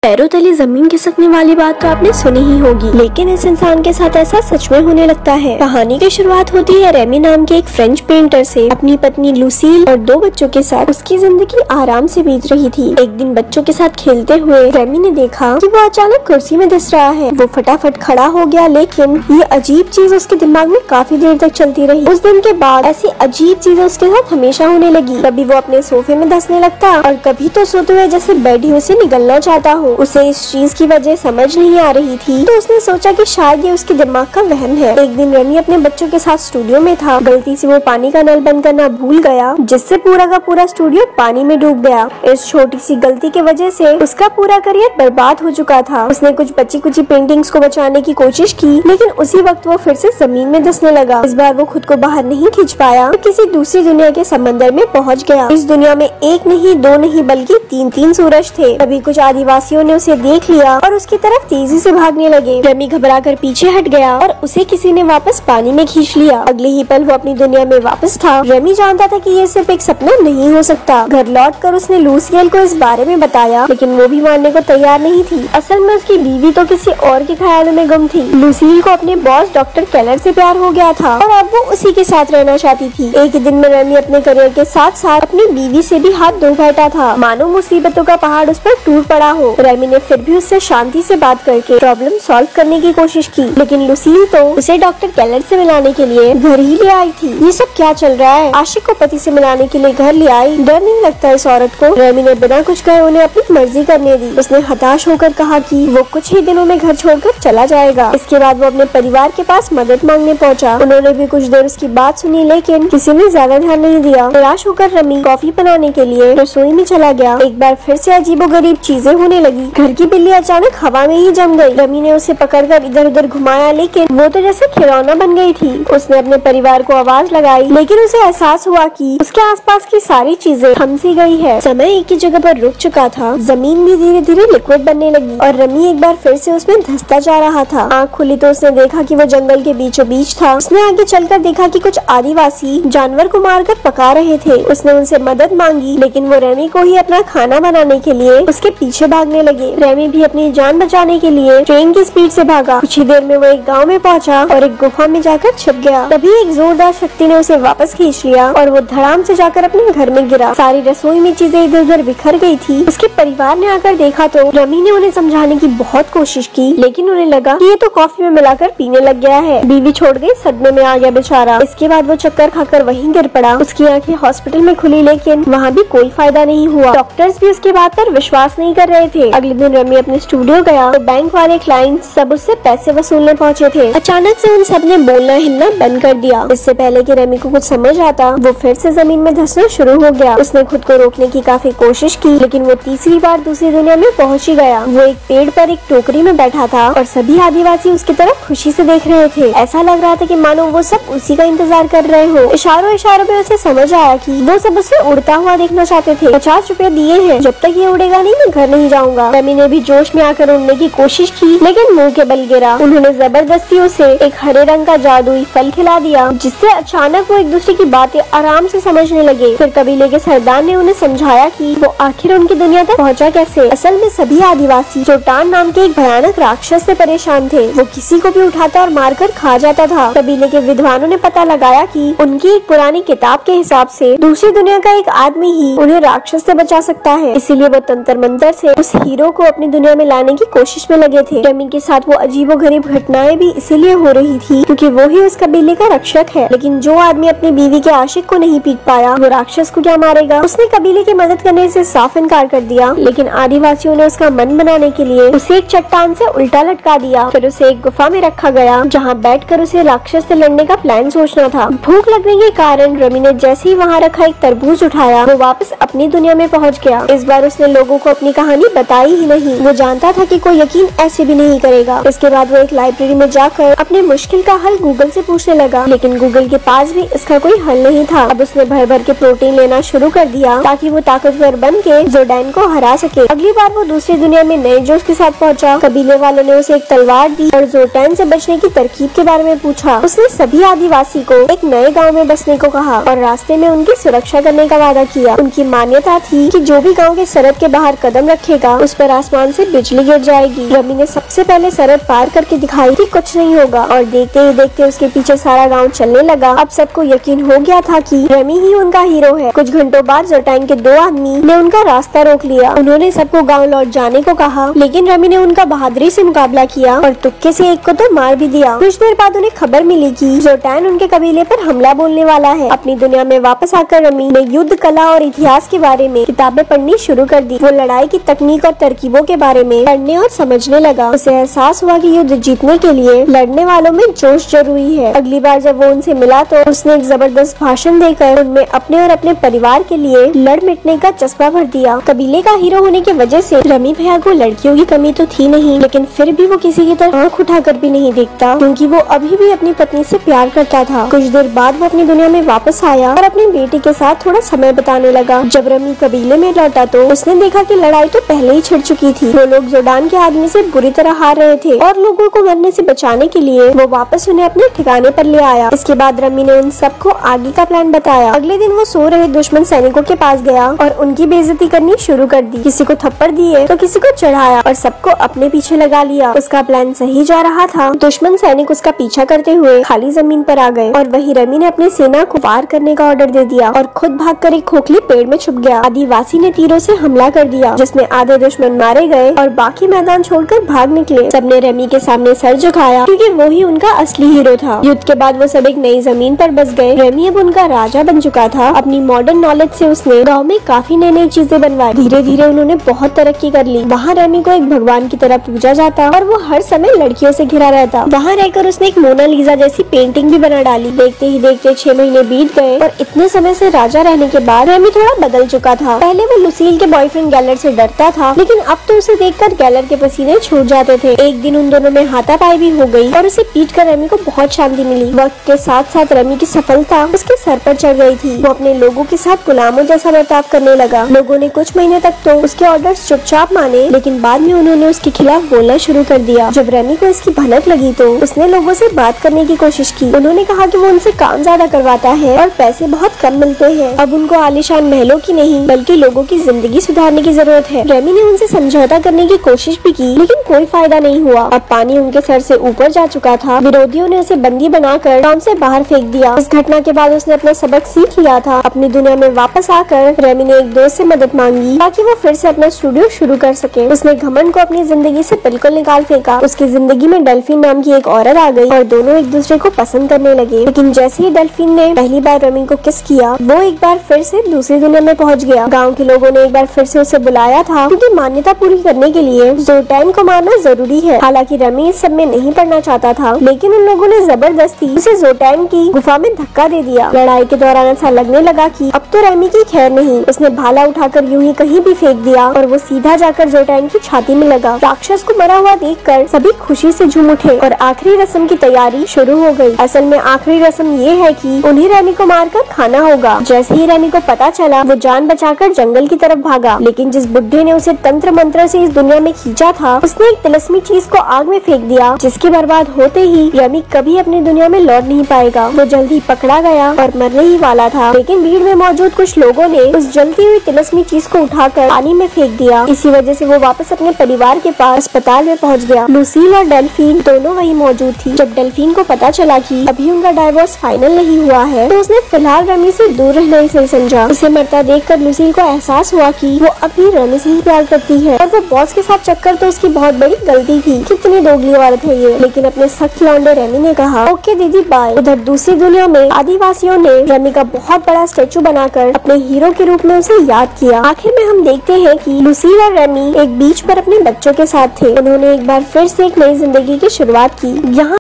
पैरों तले जमीन खिसकने वाली बात तो आपने सुनी ही होगी, लेकिन इस इंसान के साथ ऐसा सच में होने लगता है। कहानी की शुरुआत होती है रेमी नाम के एक फ्रेंच पेंटर से। अपनी पत्नी लूसील और 2 बच्चों के साथ उसकी जिंदगी आराम से बीत रही थी। एक दिन बच्चों के साथ खेलते हुए रेमी ने देखा कि वो अचानक कुर्सी में धंस रहा है। वो फटाफट खड़ा हो गया, लेकिन ये अजीब चीज उसके दिमाग में काफी देर तक चलती रही। उस दिन के बाद ऐसी अजीब चीजें उसके साथ हमेशा होने लगी। कभी वो अपने सोफे में धंसने लगता और कभी तो सोते हुए जैसे बेड ही उसे निगलना चाहता हो। उसे इस चीज की वजह समझ नहीं आ रही थी, तो उसने सोचा कि शायद ये उसके दिमाग का वहम है। एक दिन रेमी अपने बच्चों के साथ स्टूडियो में था। गलती से वो पानी का नल बंद करना भूल गया, जिससे पूरा का पूरा स्टूडियो पानी में डूब गया। इस छोटी सी गलती की वजह से उसका पूरा करियर बर्बाद हो चुका था। उसने कुछ बची कुची पेंटिंग्स को बचाने की कोशिश की, लेकिन उसी वक्त वो फिर से जमीन में धंसने लगा। इस बार वो खुद को बाहर नहीं खींच पाया, तो किसी दूसरी दुनिया के समंदर में पहुंच गया। इस दुनिया में 1 नहीं 2 नहीं बल्कि 3 सूरज थे। तभी कुछ आदिवासियों ने उसे देख लिया और उसकी तरफ तेजी से भागने लगे। रेमी घबराकर पीछे हट गया और उसे किसी ने वापस पानी में खींच लिया। अगले ही पल वो अपनी दुनिया में वापस था। रेमी जानता था कि ये सिर्फ एक सपना नहीं हो सकता। घर लौटकर उसने लूसियल को इस बारे में बताया, लेकिन वो भी मानने को तैयार नहीं थी। असल में उसकी बीवी तो किसी और के ख्यालों में गुम थी। लूसील को अपने बॉस डॉक्टर केलर से प्यार हो गया था और अब वो उसी के साथ रहना चाहती थी। एक दिन में रेमी अपने करियर के साथ साथ अपनी बीवी से भी हाथ धो बैठा था, मानो मुसीबतों का पहाड़ उस पर टूट पड़ा हो। रेमी ने फिर भी उससे शांति से बात करके प्रॉब्लम सॉल्व करने की कोशिश की, लेकिन लूसील तो उसे डॉक्टर केलर से मिलाने के लिए घर ही ले आई थी। ये सब क्या चल रहा है? आशिक को पति से मिलाने के लिए घर ले आई। डर नहीं लगता इस औरत को? रेमी ने बिना कुछ कहे उन्हें अपनी मर्जी करने दी। उसने हताश होकर कहा कि वो कुछ ही दिनों में घर छोड़कर चला जाएगा। इसके बाद वो अपने परिवार के पास मदद मांगने पहुंचा। उन्होंने भी कुछ देर उसकी बात सुनी, लेकिन किसी ने ज्यादा ध्यान नहीं दिया। निराश होकर रेमी कॉफी बनाने के लिए रसोई में चला गया। एक बार फिर से अजीबोगरीब चीजें होने लगी। घर की बिल्ली अचानक हवा में ही जम गई। रेमी ने उसे पकड़कर इधर उधर घुमाया, लेकिन वो तो जैसे खिलौना बन गई थी। उसने अपने परिवार को आवाज लगाई, लेकिन उसे एहसास हुआ कि उसके आसपास की सारी चीजें थम सी गई है। समय एक ही जगह पर रुक चुका था। जमीन भी धीरे धीरे लिक्विड बनने लगी और रेमी एक बार फिर से उसमें धंसता जा रहा था। आँख खुली तो उसने देखा कि वो जंगल के बीचों बीच था। उसने आगे चलकर देखा कि कुछ आदिवासी जानवर को मारकर पका रहे थे। उसने उनसे मदद मांगी, लेकिन वो रेमी को ही अपना खाना बनाने के लिए उसके पीछे भागने लगे। रेमी भी अपनी जान बचाने के लिए ट्रेन की स्पीड से भागा। कुछ ही देर में वो एक गांव में पहुंचा और एक गुफा में जाकर छिप गया। तभी एक जोरदार शक्ति ने उसे वापस खींच लिया और वो धड़ाम से जाकर अपने घर में गिरा। सारी रसोई में चीजें इधर उधर बिखर गई थी। उसके परिवार ने आकर देखा तो रेमी ने उन्हें समझाने की बहुत कोशिश की, लेकिन उन्हें लगा कि ये तो कॉफी में मिलाकर पीने लग गया है। बीवी छोड़ गई, सदमे में आ गया बेचारा। इसके बाद वो चक्कर खाकर वहीं गिर पड़ा। उसकी आंखें हॉस्पिटल में खुली, लेकिन वहाँ भी कोई फायदा नहीं हुआ। डॉक्टर्स भी उसकी बात पर विश्वास नहीं कर रहे थे। अगले दिन रेमी अपने स्टूडियो गया तो बैंक वाले क्लाइंट सब उससे पैसे वसूलने पहुँचे थे। अचानक से उन सब ने बोलना हिलना बंद कर दिया। इससे पहले कि रेमी को कुछ समझ आता, वो फिर से जमीन में धंसना शुरू हो गया। उसने खुद को रोकने की काफी कोशिश की, लेकिन वो तीसरी बार दूसरी दुनिया में पहुंच ही गया। वो एक पेड़ पर एक टोकरी में बैठा था और सभी आदिवासी उसकी तरफ खुशी से देख रहे थे। ऐसा लग रहा था कि मानो वो सब उसी का इंतजार कर रहे हो। इशारों इशारों में उसे समझ आया कि वो सब उसे उड़ता हुआ देखना चाहते थे। 50 रुपए दिए हैं, जब तक ये उड़ेगा नहीं मैं घर नहीं जाऊंगा। रेमी ने भी जोश में आकर उड़ने की कोशिश की, लेकिन मुंह के बल गिरा। उन्होंने जबरदस्ती उसे एक हरे रंग का जादुई फल खिला दिया, जिससे अचानक वो एक दूसरे की बातें आराम से समझने लगे। फिर कबीले के सरदार ने उन्हें समझाया कि वो आखिर उनकी दुनिया तक पहुंचा कैसे। असल में सभी आदिवासी चोटान नाम के एक भयानक राक्षस से परेशान थे। वो किसी को भी उठाता और मारकर खा जाता था। कबीले के विद्वानों ने पता लगाया कि उनकी एक पुरानी किताब के हिसाब से दूसरी दुनिया का एक आदमी ही उन्हें राक्षस से बचा सकता है। इसीलिए वो तंत्र मंत्र से उस हीरो को अपनी दुनिया में लाने की कोशिश में लगे थे। रेमी के साथ वो अजीबोगरीब घटनाएं भी इसीलिए हो रही थी क्योंकि वो ही उस कबीले का रक्षक है। लेकिन जो आदमी अपनी बीवी के आशिक को नहीं पीट पाया, वो राक्षस को क्या मारेगा? उसने कबीले की मदद करने से साफ इनकार कर दिया, लेकिन आदिवासियों ने उसका मन बनाने के लिए उसे एक चट्टान से उल्टा लटका दिया। फिर उसे एक गुफा में रखा गया, जहाँ बैठकर उसे राक्षस से लड़ने का प्लान सोचना था। भूख लगने के कारण रेमी ने जैसे ही वहाँ रखा एक तरबूज उठाया, वो वापस अपनी दुनिया में पहुँच गया। इस बार उसने लोगों को अपनी कहानी बताई ही नहीं। वो जानता था कि कोई यकीन ऐसे भी नहीं करेगा। इसके बाद वो एक लाइब्रेरी में जाकर अपने मुश्किल का हल गूगल से पूछने लगा, लेकिन गूगल के पास भी इसका कोई हल नहीं था। अब उसने भर भर के प्रोटीन लेना शुरू कर दिया ताकि वो ताकतवर बन के जोडैन को हरा सके। अगली बार वो दूसरी दुनिया में नए जोश के साथ पहुंचा। कबीले वालों ने उसे एक तलवार दी और जोडैन से बचने की तरकीब के बारे में पूछा। उसने सभी आदिवासी को एक नए गाँव में बसने को कहा और रास्ते में उनकी सुरक्षा करने का वादा किया। उनकी मान्यता थी कि जो भी गाँव के सरहद के बाहर कदम रखेगा उस पर आसमान से बिजली गिर जाएगी। रमी ने सबसे पहले सरहद पार करके दिखाई कि कुछ नहीं होगा और देखते ही देखते उसके पीछे सारा गाँव चलने लगा। अब सबको यकीन हो गया था कि रमी ही उनका हीरो है। कुछ घंटों बाद जोटाइन के 2 आदमी ने उनका रास्ता रोक लिया। उन्होंने सबको गाँव लौट जाने को कहा, लेकिन रमी ने उनका बहादुरी से मुकाबला किया और तुक्के से एक को तो मार भी दिया। कुछ देर बाद उन्हें खबर मिली कि जोटाइन उनके कबीले पर हमला बोलने वाला है। अपनी दुनिया में वापस आकर रमी ने युद्ध कला और इतिहास के बारे में किताबें पढ़नी शुरू कर दी। वो लड़ाई की तकनीक और तरकीबों के बारे में पढ़ने और समझने लगा। उसे एहसास हुआ कि युद्ध जीतने के लिए लड़ने वालों में जोश जरूरी है। अगली बार जब वो उनसे मिला तो उसने एक जबरदस्त भाषण देकर उनमें अपने और अपने परिवार के लिए लड़ मिटने का जज्बा भर दिया। कबीले का हीरो होने की वजह से रमी भैया को लड़कियों की कमी तो थी नहीं, लेकिन फिर भी वो किसी की तरह आँख उठाकर भी नहीं देखता, क्योंकि वो अभी भी अपनी पत्नी से प्यार करता था। कुछ देर बाद वो अपनी दुनिया में वापस आया और अपनी बेटी के साथ थोड़ा समय बिताने लगा। जब रमी कबीले में लौटा तो उसने देखा कि लड़ाई तो पहले ही छिड़ चुकी थी। वो लोग जोडान के आदमी से बुरी तरह हार रहे थे और लोगों को मरने से बचाने के लिए वो वापस उन्हें अपने ठिकाने पर ले आया। इसके बाद रमी ने उन सबको आगे का प्लान बताया। अगले दिन वो सो रहे दुश्मन सैनिकों के पास गया और उनकी बेइज्जती करनी शुरू कर दी। किसी को थप्पड़ दिए तो किसी को चढ़ाया और सबको अपने पीछे लगा लिया। उसका प्लान सही जा रहा था। दुश्मन सैनिक उसका पीछा करते हुए खाली जमीन पर आ गए और वही रमी ने अपनी सेना को वार करने का ऑर्डर दे दिया और खुद भागकर एक खोखले पेड़ में छुप गया। आदिवासी ने तीरों से हमला कर दिया, जिसमें आधे दुश्मन मारे गए और बाकी मैदान छोड़कर भाग निकले। सबने रमी के सामने सर झुकाया, क्योंकि वो ही उनका असली हीरो था। युद्ध के बाद वो सब एक नई जमीन पर बस गए। रमी अब उनका राजा बन चुका था। अपनी मॉडर्न नॉलेज से उसने गाँव में काफी नई नई चीजें बनवाई। धीरे धीरे उन्होंने बहुत तरक्की कर ली। वहाँ रमी को एक भगवान की तरह पूजा जाता और वो हर समय लड़कियों से घिरा रहता। वहाँ रहकर उसने एक मोनालिसा जैसी पेंटिंग भी बना डाली। देखते ही देखते 6 महीने बीत गए और इतने समय से राजा रहने के बाद रमी थोड़ा बदल चुका था। पहले वो लुसील के बॉयफ्रेंड गैलर से डरता था, लेकिन अब तो उसे देखकर गैलर के पसीने छूट जाते थे। एक दिन उन दोनों में हाथापाई भी हो गई और उसे पीटकर रमी को बहुत शांति मिली। वक्त के साथ साथ रमी की सफलता उसके सर पर चढ़ गई थी। वो अपने लोगों के साथ गुलामों जैसा बर्ताव करने लगा। लोगों ने कुछ महीने तक तो उसके ऑर्डर्स चुपचाप माने, लेकिन बाद में उन्होंने उसके खिलाफ बोलना शुरू कर दिया। जब रमी को इसकी भनक लगी तो उसने लोगों से बात करने की कोशिश की। उन्होंने कहा कि वो उनसे काम ज्यादा करवाता है और पैसे बहुत कम मिलते हैं। अब उनको आलीशान महलों की नहीं, बल्कि लोगों की जिंदगी सुधारने की जरूरत है। रमी ने उनसे समझौता करने की कोशिश भी की, लेकिन कोई फायदा नहीं हुआ। अब पानी उनके सर से ऊपर जा चुका था। विरोधियों ने उसे बंदी बनाकर गांव से बाहर फेंक दिया। इस घटना के बाद उसने अपना सबक सीख लिया था। अपनी दुनिया में वापस आकर रमी ने एक दोस्त से मदद मांगी ताकि वो फिर से अपना स्टूडियो शुरू कर सके। उसने घमंड को अपनी जिंदगी से बिल्कुल निकाल फेंका। उसकी जिंदगी में डेल्फिन नाम की एक औरत आ गई और दोनों एक दूसरे को पसंद करने लगे। लेकिन जैसे ही डेल्फिन ने पहली बार रमी को किस किया, वो एक बार फिर से दूसरी दुनिया में पहुंच गया। गांव के लोगों ने एक बार फिर से उसे बुलाया था, क्योंकि मान्यता पूरी करने के लिए जोटाइन को मारना जरूरी है। हालांकि रमी इस सब में नहीं पड़ना चाहता था, लेकिन उन लोगों ने जबरदस्ती उसे जोटाइन की गुफा में धक्का दे दिया। लड़ाई के दौरान ऐसा लगने लगा कि अब तो रमी की खैर नहीं। उसने भाला उठाकर यूं ही कहीं भी फेंक दिया और वो सीधा जाकर जोटाइन की छाती में लगा। राक्षस को मरा हुआ देखकर सभी खुशी से झूम उठे और आखिरी रस्म की तैयारी शुरू हो गई। असल में आखिरी रस्म ये है कि उन्हें रमी को मारकर खाना होगा। जैसे ही रमी को पता चला, वो जान बचाकर जंगल की तरफ भागा। लेकिन जिस बुड्ढे ने उसे तंत्र मंत्र से इस दुनिया में खींचा था, उसने एक तिलस्मी चीज को आग में फेंक दिया, जिसके बर्बाद होते ही रमी कभी अपनी दुनिया में लौट नहीं पाएगा। वो जल्दी पकड़ा गया और मरने ही वाला था, लेकिन भीड़ में मौजूद कुछ लोगों ने उस जलती हुई तिलस्मी चीज को उठाकर पानी में फेंक दिया। इसी वजह से वो वापस अपने परिवार के पास अस्पताल में पहुंच गया। लुसील और डेल्फिन दोनों वहीं मौजूद थी। जब डेल्फिन को पता चला कि अभी उनका डाइवोर्स फाइनल नहीं हुआ है, तो उसने फिलहाल रमी से दूर रहना ही सही समझा। उसे मरता देखकर लुसील को एहसास हुआ कि वो अभी रमी से ही प्यार करती है और वो बॉस के साथ चक्कर तो उसकी बहुत बड़ी गलती थी। कितनी दोगली औरत है ये। लेकिन अपने सख्त लौंडे रमी ने कहा, ओके दीदी बाय। उधर दूसरी दुनिया में आदिवासियों ने रमी का बहुत बड़ा स्टेचू बनाकर अपने हीरो के रूप में उसे याद किया। आखिर में हम देखते हैं कि लुसील और रमी एक बीच पर अपने बच्चों के साथ थे। उन्होंने एक बार फिर से एक नई जिंदगी की शुरुआत की। यहाँ